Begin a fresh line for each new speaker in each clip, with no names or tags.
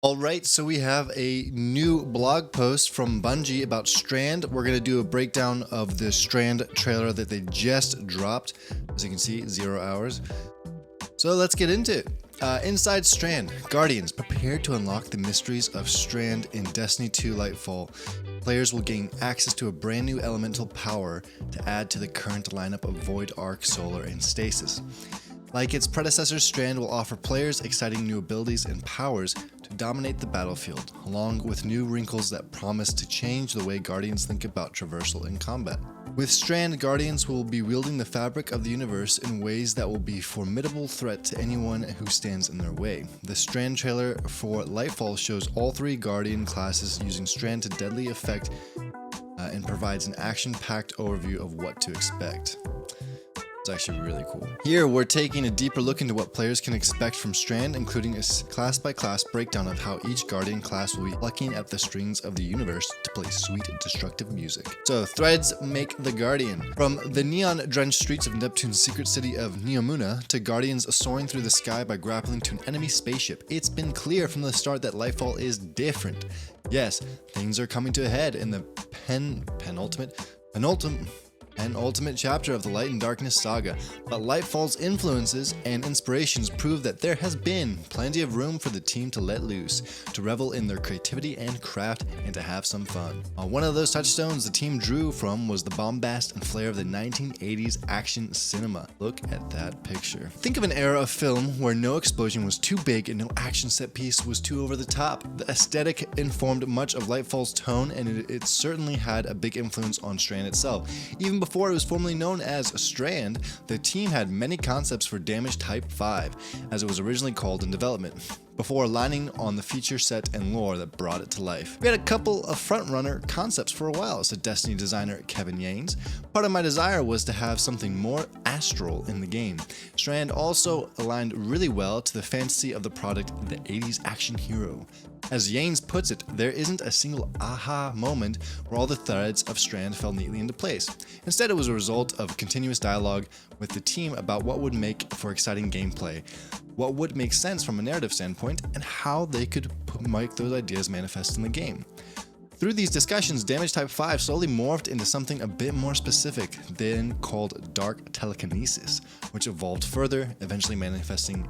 Alright, so we have a new blog post from Bungie about Strand. We're going to do a breakdown of the Strand trailer that they just dropped. As you can see, 0 hours. So let's get into it. Inside Strand, Guardians, prepare to unlock the mysteries of Strand in Destiny 2 Lightfall. Players will gain access to a brand new elemental power to add to the current lineup of Void Arc, Solar, and Stasis. Like its predecessor, Strand will offer players exciting new abilities and powers to dominate the battlefield, along with new wrinkles that promise to change the way Guardians think about traversal in combat. With Strand, Guardians will be wielding the fabric of the universe in ways that will be a formidable threat to anyone who stands in their way. The Strand trailer for Lightfall shows all three Guardian classes using Strand to deadly effect and provides an action-packed overview of what to expect. It's actually really cool. Here, we're taking a deeper look into what players can expect from Strand, including a class-by-class breakdown of how each Guardian class will be plucking at the strings of the universe to play sweet, destructive music. So, threads make the Guardian. From the neon-drenched streets of Neptune's secret city of Neomuna to Guardians soaring through the sky by grappling to an enemy spaceship, it's been clear from the start that Lightfall is different. Yes, things are coming to a head in the penultimate chapter of the Light and Darkness saga, but Lightfall's influences and inspirations prove that there has been plenty of room for the team to let loose, to revel in their creativity and craft, and to have some fun. One of those touchstones the team drew from was the bombast and flair of the 1980s action cinema. Look at that picture. Think of an era of film where no explosion was too big and no action set piece was too over the top. The aesthetic informed much of Lightfall's tone, and it certainly had a big influence on Strand itself. Even before it was formally known as Strand, the team had many concepts for Damage Type 5, as it was originally called in development, before aligning on the feature set and lore that brought it to life. We had a couple of front-runner concepts for a while, said Destiny designer Kevin Yanes. Part of my desire was to have something more astral in the game. Strand also aligned really well to the fantasy of the product, the 80s action hero. As Yanes puts it, there isn't a single aha moment where all the threads of Strand fell neatly into place. Instead, it was a result of continuous dialogue with the team about what would make for exciting gameplay, what would make sense from a narrative standpoint, and how they could make those ideas manifest in the game. Through these discussions, Damage Type 5 slowly morphed into something a bit more specific, then called Dark Telekinesis, which evolved further, eventually manifesting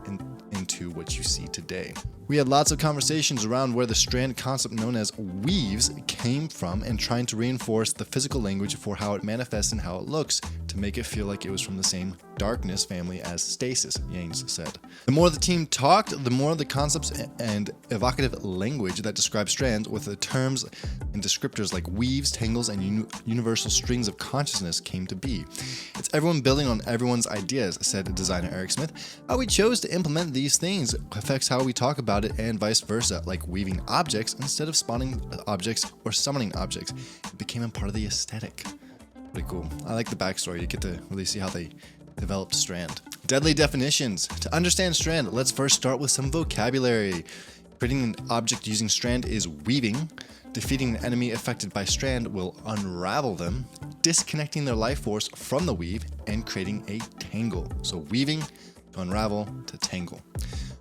into what you see today. We had lots of conversations around where the Strand concept known as weaves came from and trying to reinforce the physical language for how it manifests and how it looks to make it feel like it was from the same darkness family as Stasis, Yanes said. The more the team talked, the more the concepts and evocative language that describes Strand with the terms and descriptors like weaves, tangles, and universal strings of consciousness came to be. It's everyone building on everyone's ideas, said designer Eric Smith. How we chose to implement these things affects how we talk about it and vice versa, like weaving objects instead of spawning objects or summoning objects. It became a part of the aesthetic. Pretty cool. I like the backstory. You get to really see how they developed Strand. Deadly definitions. To understand Strand, let's first start with some vocabulary. Creating an object using Strand is weaving. Defeating an enemy affected by Strand will unravel them, disconnecting their life force from the weave, and creating a tangle. So weaving to unravel to tangle.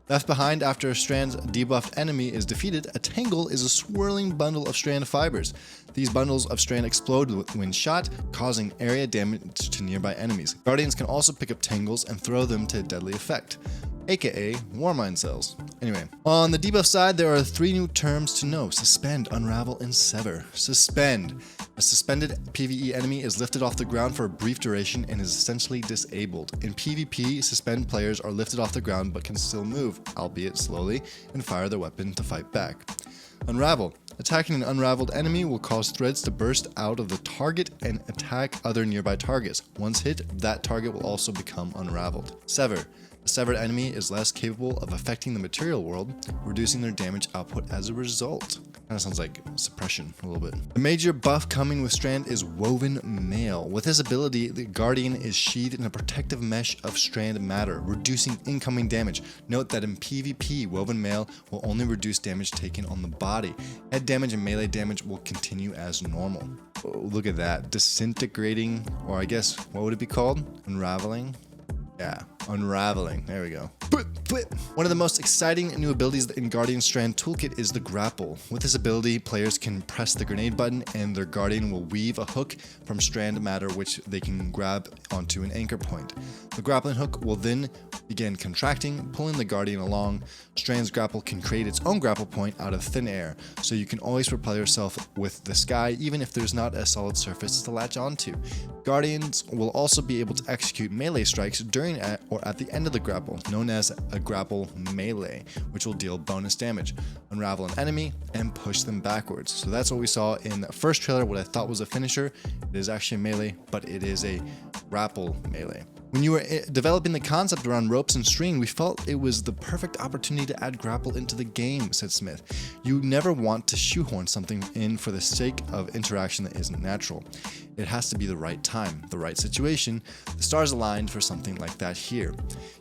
Left behind after a Strand's debuffed enemy is defeated, a tangle is a swirling bundle of Strand fibers. These bundles of Strand explode when shot, causing area damage to nearby enemies. Guardians can also pick up tangles and throw them to deadly effect, aka Warmind cells. Anyway, on the debuff side, there are 3 new terms to know: suspend, unravel, and sever. Suspend. A suspended PvE enemy is lifted off the ground for a brief duration and is essentially disabled. In PvP, suspend players are lifted off the ground but can still move, albeit slowly, and fire their weapon to fight back. Unravel. Attacking an unraveled enemy will cause threads to burst out of the target and attack other nearby targets. Once hit, that target will also become unraveled. Sever. A severed enemy is less capable of affecting the material world, reducing their damage output as a result. Kind of sounds like suppression a little bit. The major buff coming with Strand is Woven Mail. With this ability, the Guardian is sheathed in a protective mesh of Strand matter, reducing incoming damage. Note that in PvP, Woven Mail will only reduce damage taken on the body. Head damage and melee damage will continue as normal. Oh, look at that. Disintegrating, or I guess, what would it be called? Unraveling? Yeah, unraveling. There we go. One of the most exciting new abilities in Guardian Strand Toolkit is the Grapple. With this ability, players can press the grenade button and their Guardian will weave a hook from strand matter which they can grab onto an anchor point. The grappling hook will then begin contracting, pulling the Guardian along. Strand's Grapple can create its own grapple point out of thin air, so you can always propel yourself with the sky even if there's not a solid surface to latch onto. Guardians will also be able to execute melee strikes during or at the end of the grapple, known as a grapple melee, which will deal bonus damage, unravel an enemy, and push them backwards. So that's what we saw in the first trailer, what I thought was a finisher. It is actually a melee, but it is a grapple melee. When you were developing the concept around ropes and string, we felt it was the perfect opportunity to add grapple into the game, said Smith. You never want to shoehorn something in for the sake of interaction that isn't natural. It has to be the right time, the right situation. The stars aligned for something like that here.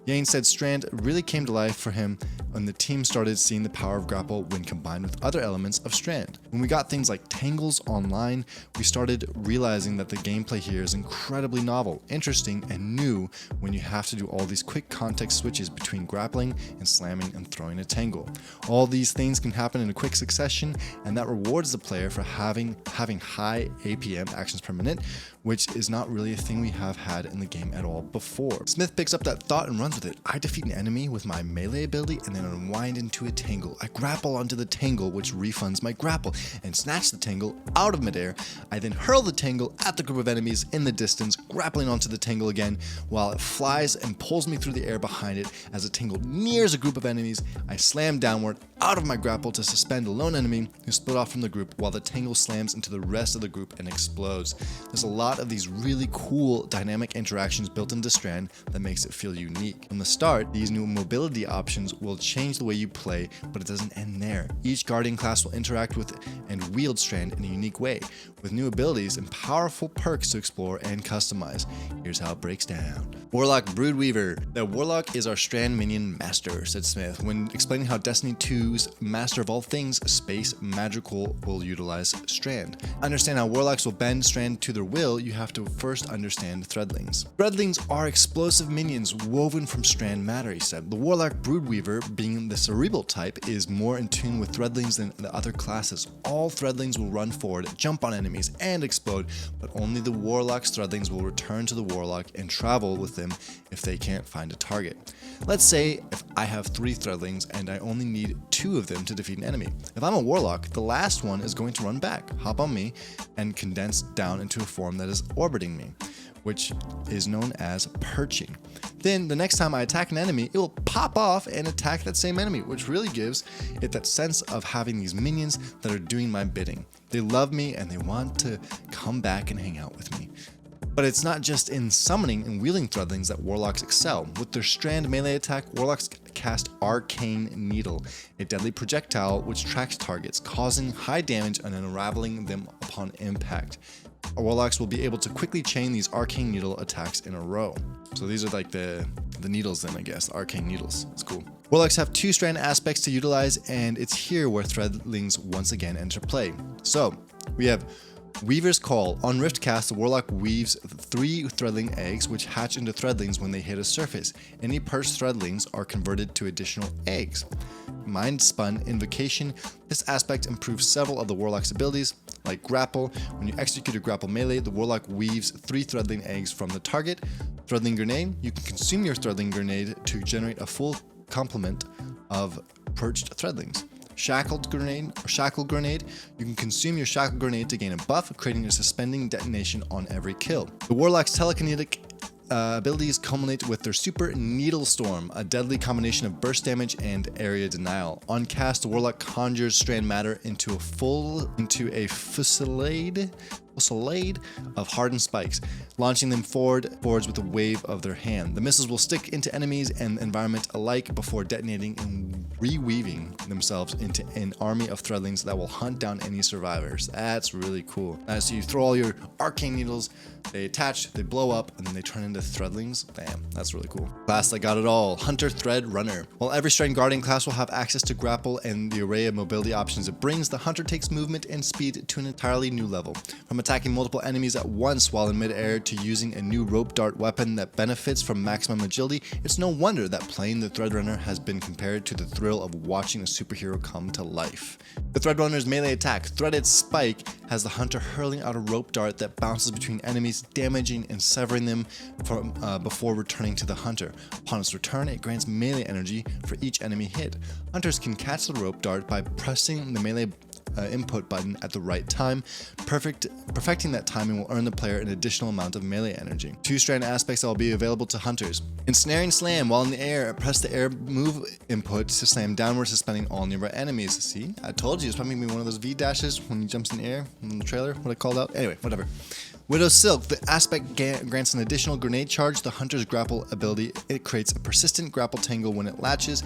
Yane said Strand really came to life for him when the team started seeing the power of grapple when combined with other elements of Strand. When we got things like tangles online, we started realizing that the gameplay here is incredibly novel, interesting, and new when you have to do all these quick context switches between grappling and slamming and throwing a tangle. All these things can happen in a quick succession, and that rewards the player for having high APM, actions per minute, which is not really a thing we have had in the game at all before. Smith picks up that thought and runs with it. I defeat an enemy with my melee ability and then unwind into a tangle. I grapple onto the tangle, which refunds my grapple, and snatch the tangle out of midair. I then hurl the tangle at the group of enemies in the distance, grappling onto the tangle again, while it flies and pulls me through the air behind it. As the tangle nears a group of enemies, I slam downward out of my grapple to suspend a lone enemy who split off from the group, while the tangle slams into the rest of the group and explodes. There's a lot of these really cool dynamic interactions built into Strand that makes it feel unique. From the start, these new mobility options will change the way you play, but it doesn't end there. Each Guardian class will interact with and wield Strand in a unique way, with new abilities and powerful perks to explore and customize. Here's how it breaks down. Warlock Broodweaver. The Warlock is our Strand minion master, said Smith, when explaining how Destiny 2's Master of All Things, Space Magical, will utilize Strand. Understand how Warlocks will bend Strand to their will, you have to first understand Threadlings. Threadlings are explosive minions woven from Strand matter, he said. The Warlock Broodweaver, being the cerebral type, is more in tune with Threadlings than the other classes. All Threadlings will run forward, jump on enemies, and explode, but only the Warlock's Threadlings will return to the Warlock and travel with them if they can't find a target. Let's say if I have 3 Threadlings and I only need 2 of them to defeat an enemy. If I'm a Warlock, the last one is going to run back, hop on me, and condense down into a form that is orbiting me, which is known as perching. Then the next time I attack an enemy, it will pop off and attack that same enemy, which really gives it that sense of having these minions that are doing my bidding. They love me and they want to come back and hang out with me. But it's not just in summoning and wielding Threadlings that Warlocks excel. With their Strand melee attack, Warlocks cast Arcane Needle, a deadly projectile which tracks targets, causing high damage and unraveling them upon impact. Our Warlocks will be able to quickly chain these Arcane Needle attacks in a row. So these are like the needles then, I guess, Arcane Needles. It's cool. Warlocks have 2 Strand aspects to utilize, and it's here where Threadlings once again enter play. So we have Weaver's Call. On Riftcast, the Warlock weaves 3 Threadling eggs, which hatch into Threadlings when they hit a surface. Any perched Threadlings are converted to additional eggs. Mind Spun Invocation. This aspect improves several of the Warlock's abilities, like Grapple. When you execute a Grapple melee, the Warlock weaves 3 Threadling eggs from the target. Threadling Grenade. You can consume your Threadling Grenade to generate a full complement of perched Threadlings. Shackle Grenade. You can consume your Shackle Grenade to gain a buff, creating a suspending detonation on every kill. The Warlock's telekinetic abilities culminate with their Super Needle Storm, a deadly combination of burst damage and area denial. On cast, the Warlock conjures Strand matter into a fusillade of hardened spikes, launching them forwards with a wave of their hand. The missiles will stick into enemies and environment alike before detonating and reweaving themselves into an army of Threadlings that will hunt down any survivors. That's really cool. So you throw all your Arcane Needles, they attach, they blow up, and then they turn into Threadlings. Damn, that's really cool. Class that got it all. Hunter Thread Runner. While every Strand Guardian class will have access to Grapple and the array of mobility options it brings, the Hunter takes movement and speed to an entirely new level. From a attacking multiple enemies at once while in midair to using a new rope dart weapon that benefits from maximum agility, it's no wonder that playing the Threadrunner has been compared to the thrill of watching a superhero come to life. The Threadrunner's melee attack, Threaded Spike, has the hunter hurling out a rope dart that bounces between enemies, damaging and severing them before returning to the hunter. Upon its return, it grants melee energy for each enemy hit. Hunters can catch the rope dart by pressing the melee input button at the right time. Perfecting that timing will earn the player an additional amount of melee energy. 2 strand aspects that will be available to hunters. Ensnaring Slam. While in the air, press the air move input to slam downward, suspending all nearby enemies. See? I told you, it's probably going to be one of those V dashes when he jumps in the air in the trailer, what I called out. Anyway, whatever. Widow's Silk. The aspect grants an additional grenade charge. The hunter's grapple ability. It creates a persistent grapple tangle when it latches,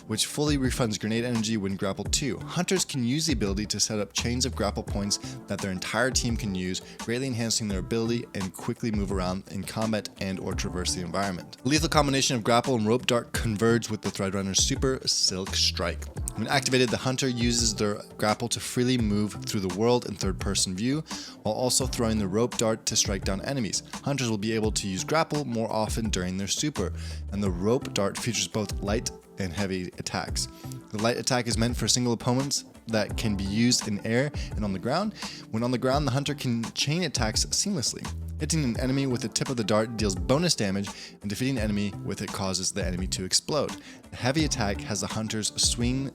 which fully refunds grenade energy when grappled too. Hunters can use the ability to set up chains of grapple points that their entire team can use, greatly enhancing their ability and quickly move around in combat and or traverse the environment. The lethal combination of grapple and rope dart converge with the Threadrunner's super Silk Strike. When activated, the hunter uses their grapple to freely move through the world in third-person view, while also throwing the rope dart to strike down enemies. Hunters will be able to use grapple more often during their super, and the rope dart features both light and heavy attacks. The light attack is meant for single opponents that can be used in air and on the ground. When on the ground, the hunter can chain attacks seamlessly. Hitting an enemy with the tip of the dart deals bonus damage, and defeating an enemy with it causes the enemy to explode. The heavy attack has the hunters swing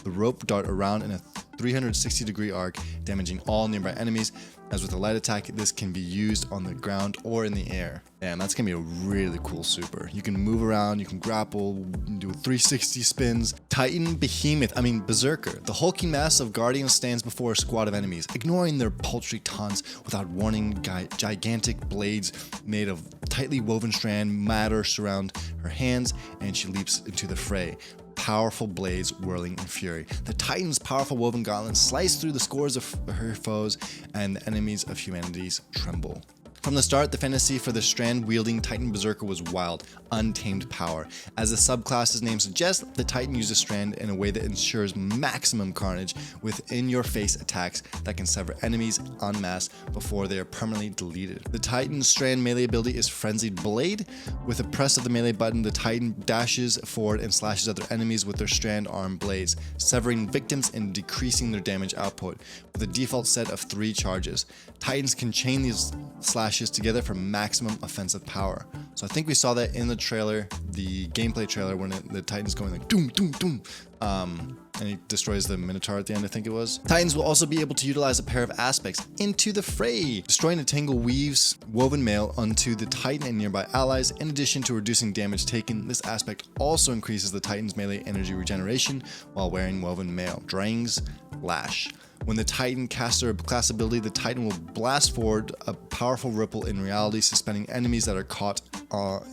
the rope dart around in a 360-degree arc, damaging all nearby enemies. As with the light attack, this can be used on the ground or in the air. And that's gonna be a really cool super. You can move around, you can grapple, do 360 spins. Titan Berserker. The hulking mass of Guardians stands before a squad of enemies, ignoring their paltry taunts without warning. Gigantic blades made of tightly woven strand matter surround her hands, and she leaps into the fray. Powerful blades whirling in fury. The Titan's powerful woven gauntlets slice through the scores of her foes, and the enemies of humanities tremble. From the start, the fantasy for the strand-wielding Titan Berserker was wild, untamed power. As the subclass's name suggests, the Titan uses strand in a way that ensures maximum carnage with in-your-face attacks that can sever enemies en masse before they are permanently deleted. The Titan's strand melee ability is Frenzied Blade. With a press of the melee button, the Titan dashes forward and slashes other enemies with their strand arm blades, severing victims and decreasing their damage output, with a default set of 3 charges. Titans can chain these slashes together for maximum offensive power. So I think we saw that in the trailer, the gameplay trailer, when the Titan's going like doom, doom, doom. And he destroys the Minotaur at the end, I think it was. Titans will also be able to utilize a pair of aspects, Into the Fray. Destroying a tangle weaves woven mail onto the Titan and nearby allies. In addition to reducing damage taken, this aspect also increases the Titan's melee energy regeneration while wearing woven mail. Drang's Lash. When the Titan casts their class ability, the Titan will blast forward a powerful ripple in reality, suspending enemies that are caught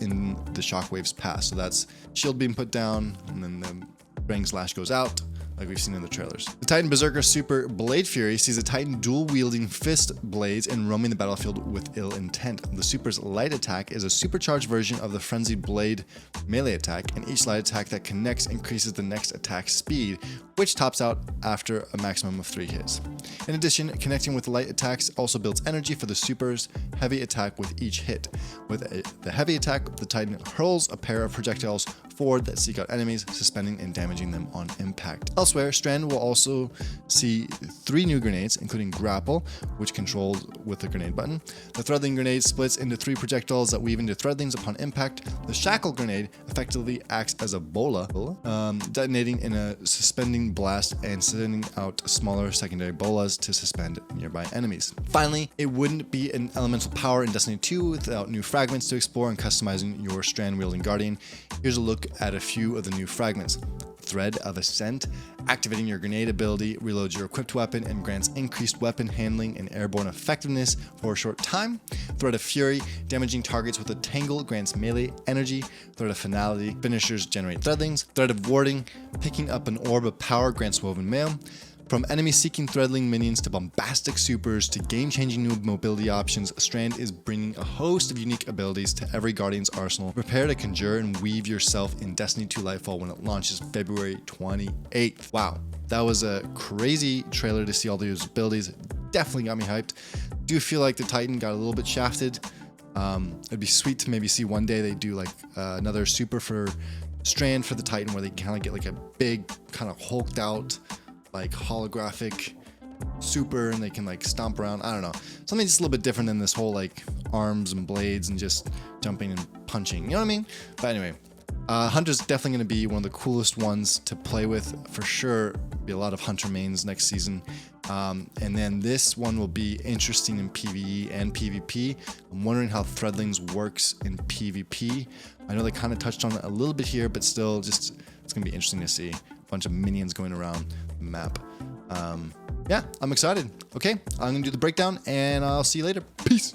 in the shockwave's path. So that's shield being put down, and then the Drang's Lash goes out, like we've seen in the trailers. The Titan Berserker Super Blade Fury sees a Titan dual-wielding fist blades and roaming the battlefield with ill intent. The super's light attack is a supercharged version of the Frenzied Blade melee attack, and each light attack that connects increases the next attack speed, which tops out after a maximum of 3 hits. In addition, connecting with the light attacks also builds energy for the super's heavy attack with each hit. With the heavy attack, the Titan hurls a pair of projectiles forward that seek out enemies, suspending and damaging them on impact. Elsewhere, Strand will also see 3 new grenades, including Grapple, which controls with the grenade button. The Threadling Grenade splits into 3 projectiles that weave into Threadlings upon impact. The Shackle Grenade effectively acts as a bola, detonating in a suspending blast and sending out smaller secondary bolas to suspend nearby enemies. Finally, it wouldn't be an elemental power in Destiny 2 without new fragments to explore and customizing your strand-wielding Guardian. Here's a look at a few of the new fragments. Thread of Ascent. Activating your grenade ability reloads your equipped weapon and grants increased weapon handling and airborne effectiveness for a short time. Thread of Fury. Damaging targets with a tangle grants melee energy. Thread of Finality. Finishers generate threadlings. Thread of Warding. Picking up an orb of power grants woven mail. From enemy-seeking Threadling minions to bombastic supers to game-changing new mobility options, Strand is bringing a host of unique abilities to every Guardian's arsenal. Prepare to conjure and weave yourself in Destiny 2 Lightfall when it launches February 28th. Wow, that was a crazy trailer to see all those abilities. Definitely got me hyped. do feel like the Titan got a little bit shafted. It'd be sweet to maybe see one day they do like another super for Strand for the Titan, where they kind of get like a big kind of hulked out like holographic super, and they can like stomp around. I don't know, something just a little bit different than this whole like arms and blades and just jumping and punching, you know what I mean? But anyway, Hunter's definitely going to be one of the coolest ones to play with for sure. Be a lot of Hunter mains next season. And then this one will be interesting in PvE and PvP. I'm wondering how Threadlings works in PvP. I know they kind of touched on it a little bit here, but still, just it's gonna be interesting to see a bunch of minions going around the map. Yeah, I'm excited. Okay, I'm gonna do the breakdown, and I'll see you later. Peace.